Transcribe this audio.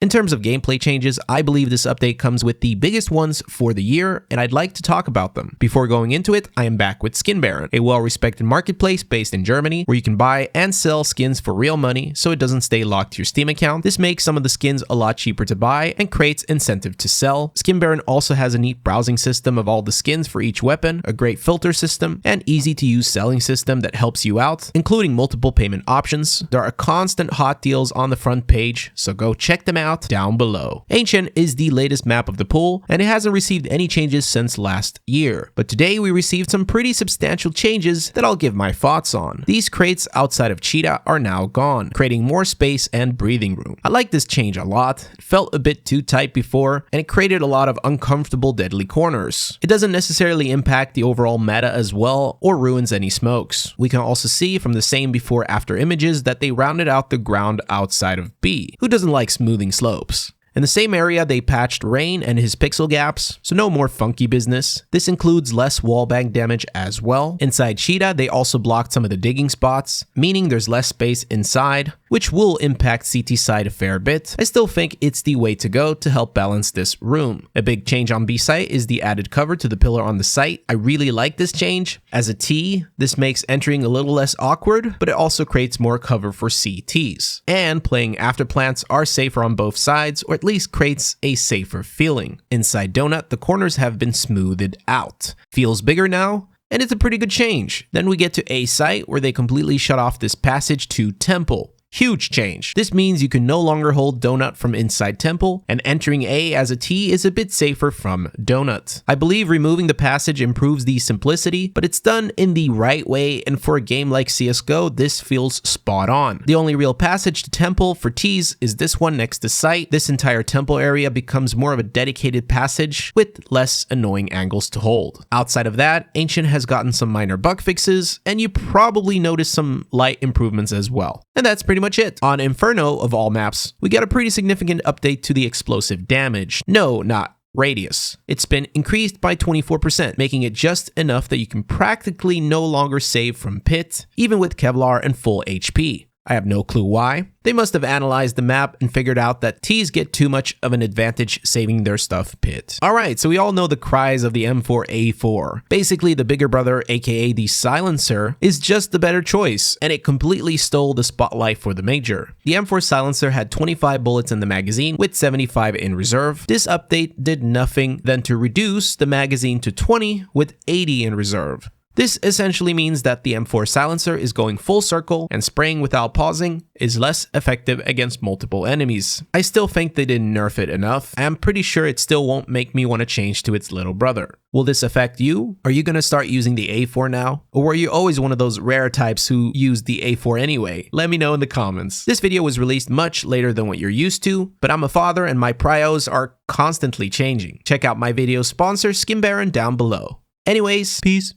In terms of gameplay changes, I believe this update comes with the biggest ones for the year, and I'd like to talk about them. Before going into it, I am back with Skin Baron, a well-respected marketplace based in Germany where you can buy and sell skins for real money so it doesn't stay locked to your Steam account. This makes some of the skins a lot cheaper to buy and creates incentive to sell. Skin Baron also has a neat browsing system of all the skins for each weapon, a great filter system, and easy to use selling system that helps you out, including multiple payment options. There are constant hot deals on the front page, so go check them out down below. Ancient is the latest map of the pool, and it hasn't received any changes since last year. But today we received some pretty substantial changes that I'll give my thoughts on. These crates outside of Cheetah are now gone, creating more space and breathing room. I like this change a lot. It felt a bit too tight before, and it created a lot of uncomfortable deadly corners. It doesn't necessarily impact the overall meta as well, or ruins any smokes. We can also see from the same before-after images that they rounded out the ground outside of B. Who doesn't like smoothing slopes? In the same area, they patched Rain and his pixel gaps, so no more funky business. This includes less wallbang damage as well. Inside Cheetah, they also blocked some of the digging spots, meaning there's less space inside, which will impact CT side a fair bit. I still think it's the way to go to help balance this room. A big change on B site is the added cover to the pillar on the site. I really like this change. As a T, this makes entering a little less awkward, but it also creates more cover for CTs. And playing after plants are safer on both sides, or at least creates a safer feeling. Inside Donut, the corners have been smoothed out. Feels bigger now, and it's a pretty good change. Then we get to A site where they completely shut off this passage to Temple. Huge change. This means you can no longer hold Donut from inside Temple, and entering A as a T is a bit safer from Donut. I believe removing the passage improves the simplicity, but it's done in the right way, and for a game like CSGO, this feels spot on. The only real passage to Temple for Ts is this one next to site. This entire Temple area becomes more of a dedicated passage with less annoying angles to hold. Outside of that, Ancient has gotten some minor bug fixes, and you probably noticed some light improvements as well. And that's pretty much it. On Inferno, of all maps, we got a pretty significant update to the explosive damage. No, not radius. It's been increased by 24%, making it just enough that you can practically no longer save from pit, even with Kevlar and full HP. I have no clue why. They must have analyzed the map and figured out that Ts get too much of an advantage saving their stuff pit. Alright, so we all know the cries of the M4A4. Basically, the bigger brother, aka the silencer, is just the better choice, and it completely stole the spotlight for the major. The M4 silencer had 25 bullets in the magazine with 75 in reserve. This update did nothing than to reduce the magazine to 20 with 80 in reserve. This essentially means that the M4 silencer is going full circle and spraying without pausing is less effective against multiple enemies. I still think they didn't nerf it enough. I'm pretty sure it still won't make me want to change to its little brother. Will this affect you? Are you going to start using the A4 now? Or were you always one of those rare types who used the A4 anyway? Let me know in the comments. This video was released much later than what you're used to, but I'm a father and my prios are constantly changing. Check out my video sponsor, Skin Baron, down below. Anyways, peace.